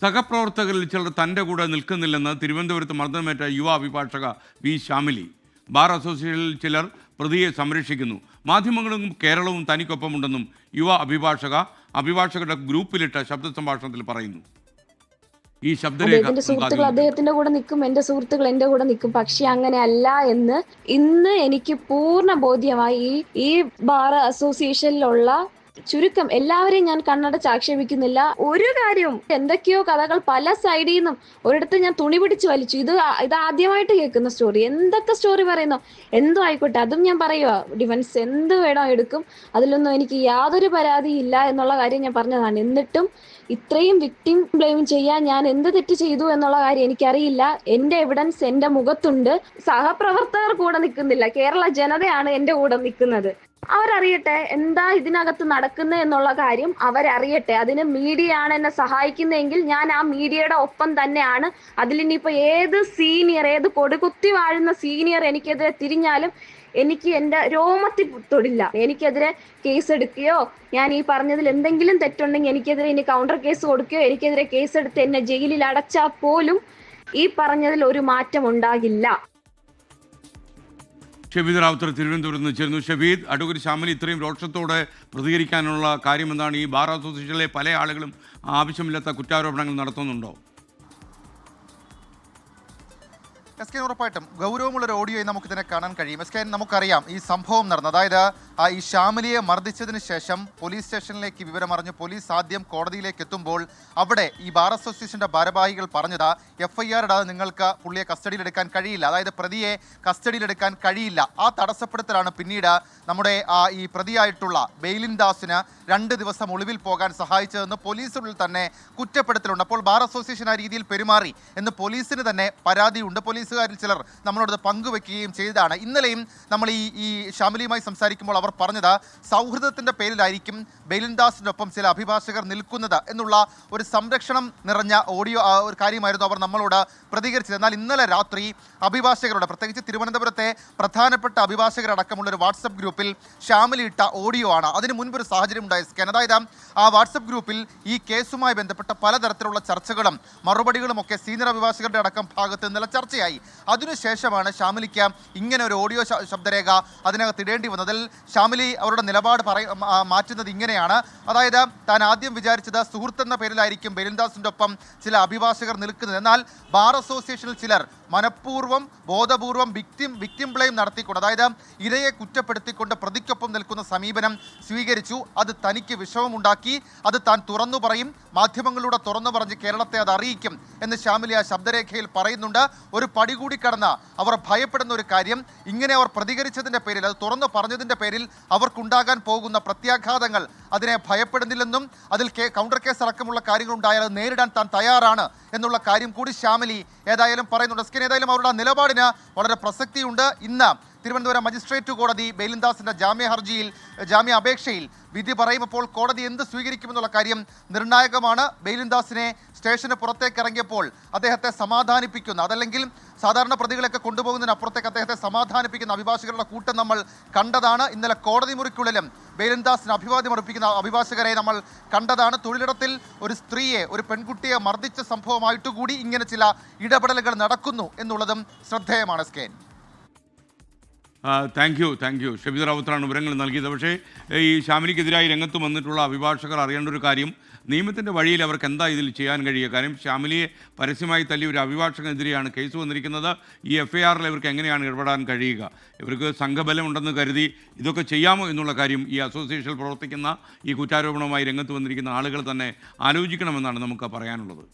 സഹപ്രവർത്തകരിൽ ചിലർ തൻ്റെ കൂടെ നിൽക്കുന്നില്ലെന്ന് തിരുവനന്തപുരത്ത് മർദ്ദനമേറ്റ യുവ അഭിഭാഷക വി ശ്യാമിലി. ബാർ അസോസിയേഷനിൽ ചിലർ പ്രതിയെ സംരക്ഷിക്കുന്നു. മാധ്യമങ്ങളും കേരളവും തനിക്കൊപ്പമുണ്ടെന്നും യുവ അഭിഭാഷകരുടെ ഗ്രൂപ്പിലിട്ട ശബ്ദ സംഭാഷണത്തിൽ പറയുന്നു. ഈ അദ്ദേഹത്തിന്റെ സുഹൃത്തുക്കൾ അദ്ദേഹത്തിന്റെ കൂടെ നിൽക്കും, എന്റെ സുഹൃത്തുക്കൾ എന്റെ കൂടെ നിൽക്കും. പക്ഷെ അങ്ങനെയല്ല എന്ന് ഇന്ന് എനിക്ക് പൂർണ്ണ ബോധ്യമായി. ഈ ബാർ അസോസിയേഷനിലുള്ള ചുരുക്കം എല്ലാവരെയും ഞാൻ കണ്ണടച്ച് ആക്ഷേപിക്കുന്നില്ല. ഒരു കാര്യവും എന്തൊക്കെയോ കഥകൾ പല സൈഡിൽ നിന്നും ഒരിടത്ത് ഞാൻ തുണി പിടിച്ച് വലിച്ചു. ഇത് ആദ്യമായിട്ട് കേൾക്കുന്ന സ്റ്റോറി. എന്തൊക്കെ സ്റ്റോറി പറയുന്നു, എന്തോ ആയിക്കോട്ടെ, അതും ഞാൻ പറയുക. ഡിഫൻസ് എന്ത് വേണോ എടുക്കും, അതിലൊന്നും എനിക്ക് യാതൊരു പരാതിയില്ല എന്നുള്ള കാര്യം ഞാൻ പറഞ്ഞതാണ്. എന്നിട്ടും ഇത്രയും വിക്ടിം ബ്ലെയിം ചെയ്യാൻ ഞാൻ എന്ത് തെറ്റ് ചെയ്തു എന്നുള്ള കാര്യം എനിക്കറിയില്ല. എന്റെ എവിഡൻസ് എന്റെ മുഖത്തുണ്ട്. സഹപ്രവർത്തകർ കൂടെ നിൽക്കുന്നില്ല, കേരള ജനതയാണ് എന്റെ കൂടെ നിൽക്കുന്നത്. അവരറിയട്ടെ എന്താ ഇതിനകത്ത് നടക്കുന്നത് എന്നുള്ള കാര്യം അവരറിയട്ടെ. അതിന് മീഡിയ ആണ് എന്നെ സഹായിക്കുന്നതെങ്കിൽ ഞാൻ ആ മീഡിയയുടെ ഒപ്പം തന്നെയാണ്. അതിലിനിയിപ്പോ ഏത് കൊടുകുത്തി വാഴുന്ന സീനിയർ എനിക്കെതിരെ തിരിഞ്ഞാലും എനിക്ക് എൻ്റെ രോമത്തിൽ തൊടില്ല. എനിക്കെതിരെ കേസ് എടുക്കുകയോ ഞാൻ ഈ പറഞ്ഞതിൽ എന്തെങ്കിലും തെറ്റുണ്ടെങ്കിൽ എനിക്കെതിരെ ഇനി കൗണ്ടർ കേസ് കൊടുക്കുകയോ എനിക്കെതിരെ കേസ് എടുത്ത് എന്നെ ജയിലിൽ അടച്ചാൽ പോലും ഈ പറഞ്ഞതിൽ ഒരു മാറ്റം ഉണ്ടാകില്ല. ഷബീദ് റാവുത്തർ തിരുവനന്തപുരത്ത് നിന്ന് ചേരുന്നു. ഷബീദ്, അഡ്വക്കേറ്റ് ശ്യാമിലി ഇത്രയും രോഷത്തോടെ പ്രതികരിക്കാനുള്ള കാര്യം എന്താണ്? ഈ ബാർ അസോസിയേഷനിലെ പല ആളുകളും ആവശ്യമില്ലാത്ത കുറ്റാരോപണങ്ങൾ നടത്തുന്നുണ്ടോ? എസ് കെ, ഉറപ്പായിട്ടും ഗൗരവമുള്ളൊരു ഓഡിയോയിൽ നമുക്കിതിനെ കാണാൻ കഴിയും. എസ് കെ, നമുക്കറിയാം ഈ സംഭവം നടന്നത്, അതായത് ഈ ശ്യാമിലിയെ മർദ്ദിച്ചതിന് ശേഷം പോലീസ് സ്റ്റേഷനിലേക്ക് വിവരമറിഞ്ഞ് പോലീസ് ആദ്യം കോടതിയിലേക്ക് എത്തുമ്പോൾ അവിടെ ഈ ബാർ അസോസിയേഷൻ്റെ ഭാരവാഹികൾ പറഞ്ഞത് FIR ഇടാതെ നിങ്ങൾക്ക് പുള്ളിയെ കസ്റ്റഡിയിലെടുക്കാൻ കഴിയില്ല, അതായത് പ്രതിയെ കസ്റ്റഡിയിലെടുക്കാൻ കഴിയില്ല. ആ തടസ്സപ്പെടുത്തലാണ് പിന്നീട് നമ്മുടെ ഈ പ്രതിയായിട്ടുള്ള ബെയിലിൻ ദാസിന് 2 ദിവസം ഒളിവിൽ പോകാൻ സഹായിച്ചതെന്ന് പോലീസിനുള്ളിൽ തന്നെ കുറ്റപ്പെടുത്തലുണ്ട്. അപ്പോൾ ബാർ അസോസിയേഷൻ ആ രീതിയിൽ പെരുമാറി എന്ന് പോലീസിന് തന്നെ പരാതിയുണ്ട്. പോലീസുകാരിൽ ചിലർ നമ്മളോട് പങ്കുവെക്കുകയും ചെയ്തതാണ്. ഇന്നലെയും നമ്മൾ ഈ ശ്യാമിലിയുമായി സംസാരിക്കുമ്പോൾ അവർ പറഞ്ഞത് സൗഹൃദത്തിൻ്റെ പേരിലായിരിക്കും ബെയിലിൻ ദാസിൻ്റെ ഒപ്പം ചില അഭിഭാഷകർ നിൽക്കുന്നത് എന്നുള്ള ഒരു സംരക്ഷണം നിറഞ്ഞ ഓഡിയോ ഒരു കാര്യമായിരുന്നു അവർ നമ്മളോട് പ്രതികരിച്ചത്. എന്നാൽ ഇന്നലെ രാത്രി അഭിഭാഷകരുടെ, പ്രത്യേകിച്ച് തിരുവനന്തപുരത്തെ പ്രധാനപ്പെട്ട അഭിഭാഷകരടക്കമുള്ള ഒരു വാട്സപ്പ് ഗ്രൂപ്പിൽ ശ്യാമിലി ഇട്ട ഓഡിയോ ആണ്. അതിന് മുൻപൊരു സാഹചര്യം ഉണ്ടായി. അതായത് ആ വാട്സപ്പ് ഗ്രൂപ്പിൽ ഈ കേസുമായി ബന്ധപ്പെട്ട പലതരത്തിലുള്ള ചർച്ചകളും മറുപടികളും ഒക്കെ സീനിയർ അഭിഭാഷകരുടെ അടക്കം ഭാഗത്ത് ഇന്നലെ ചർച്ചയായി. അതിനുശേഷമാണ് ശ്യാമിലിക്ക് ഇങ്ങനെ ഒരു ഓഡിയോ ശബ്ദരേഖ അതിനകത്ത് ഇടേണ്ടി വന്നതിൽ ശ്യാമിലി അവരുടെ നിലപാട് മാറ്റുന്നത് ഇങ്ങനെയാണ്. അതായത് താൻ ആദ്യം വിചാരിച്ചത് സുഹൃത്തെന്ന പേരിലായിരിക്കും ബെയിലിൻദാസിൻ്റെ ഒപ്പം ചില അഭിഭാഷകർ നിൽക്കുന്നത്. എന്നാൽ ബാർ അസോസിയേഷനിൽ ചിലർ മനഃപൂർവ്വം ബോധപൂർവം വിക്ടിം ബ്ലെയിം നടത്തിക്കൊണ്ട്, അതായത് ഇരയെ കുറ്റപ്പെടുത്തിക്കൊണ്ട് പ്രതിക്കൊപ്പം നിൽക്കുന്ന സമീപനം സ്വീകരിച്ചു. അത് തനിക്ക് വിഷമമുണ്ടാക്കി, അത് താൻ തുറന്നു പറയും, മാധ്യമങ്ങളിലൂടെ തുറന്നു പറഞ്ഞ് കേരളത്തെ അത് അറിയിക്കും എന്ന് ശ്യാമിലി ആ ശബ്ദരേഖയിൽ പറയുന്നുണ്ട്. ഒരു പടി കൂടി കടന്ന് അവർ ഭയപ്പെടുന്ന ഒരു കാര്യം, ഇങ്ങനെ അവർ പ്രതികരിച്ചതിൻ്റെ പേരിൽ, അത് തുറന്നു പറഞ്ഞതിൻ്റെ പേരിൽ അവർക്കുണ്ടാകാൻ പോകുന്ന പ്രത്യാഘാതങ്ങൾ അതിനെ ഭയപ്പെടുന്നില്ലെന്നും അതിൽ കൗണ്ടർ കേസ് അടക്കമുള്ള കാര്യങ്ങളുണ്ടായാൽ അത് നേരിടാൻ താൻ തയ്യാറാണ് എന്നുള്ള കാര്യം കൂടി ശ്യാമിലി ഏതായാലും പറയുന്നുണ്ട്. ഏതായാലും അവരുടെ നിലപാടിന് വളരെ പ്രസക്തിയുണ്ട്. ഇന്ന് തിരുവനന്തപുരം മജിസ്ട്രേറ്റ് കോടതി ബെയിലിൻ ദാസിൻ്റെ ജാമ്യ അപേക്ഷയിൽ വിധി പറയുമ്പോൾ കോടതി എന്ത് സ്വീകരിക്കുമെന്നുള്ള കാര്യം നിർണായകമാണ്. ബെയിലിൻ ദാസിനെ സ്റ്റേഷന് പുറത്തേക്ക് ഇറങ്ങിയപ്പോൾ അദ്ദേഹത്തെ സമാധാനിപ്പിക്കുന്ന, അതല്ലെങ്കിൽ സാധാരണ പ്രതികളൊക്കെ കൊണ്ടുപോകുന്നതിനപ്പുറത്തേക്ക് അദ്ദേഹത്തെ സമാധാനിപ്പിക്കുന്ന അഭിഭാഷകരുടെ കൂട്ടം നമ്മൾ കണ്ടതാണ്. ഇന്നലെ കോടതി മുറിക്കുള്ളിലും ബെയിലിൻ ദാസിന് അഭിവാദ്യം അർപ്പിക്കുന്ന അഭിഭാഷകരെ നമ്മൾ കണ്ടതാണ്. തൊഴിലിടത്തിൽ ഒരു സ്ത്രീയെ, ഒരു പെൺകുട്ടിയെ മർദ്ദിച്ച സംഭവമായിട്ടുകൂടി ഇങ്ങനെ ചില ഇടപെടലുകൾ നടക്കുന്നു എന്നുള്ളതും ശ്രദ്ധേയമാണ്. സ്കേൻ, താങ്ക് യു. ഷബീദ് റാവുത്തറാണ് വിവരങ്ങൾ നൽകിയത്. പക്ഷേ ഈ ശ്യാമിലിക്കെതിരായി രംഗത്ത് വന്നിട്ടുള്ള അഭിഭാഷകർ അറിയേണ്ട ഒരു കാര്യം, നിയമത്തിൻ്റെ വഴിയിൽ അവർക്ക് എന്താ ഇതിൽ ചെയ്യാൻ കഴിയുക? കാര്യം ശ്യാമിലിയെ പരസ്യമായി തല്ലി ഒരു അഭിഭാഷകനെതിരെയാണ് കേസ് വന്നിരിക്കുന്നത്. ഈ FIRൽ ഇവർക്ക് എങ്ങനെയാണ് ഇടപെടാൻ കഴിയുക? ഇവർക്ക് സംഘബലം ഉണ്ടെന്ന് കരുതി ഇതൊക്കെ ചെയ്യാമോ എന്നുള്ള കാര്യം ഈ അസോസിയേഷനിൽ പ്രവർത്തിക്കുന്ന, ഈ കുറ്റാരോപണവുമായി രംഗത്ത് വന്നിരിക്കുന്ന ആളുകൾ തന്നെ ആലോചിക്കണമെന്നാണ് നമുക്ക് പറയാനുള്ളത്.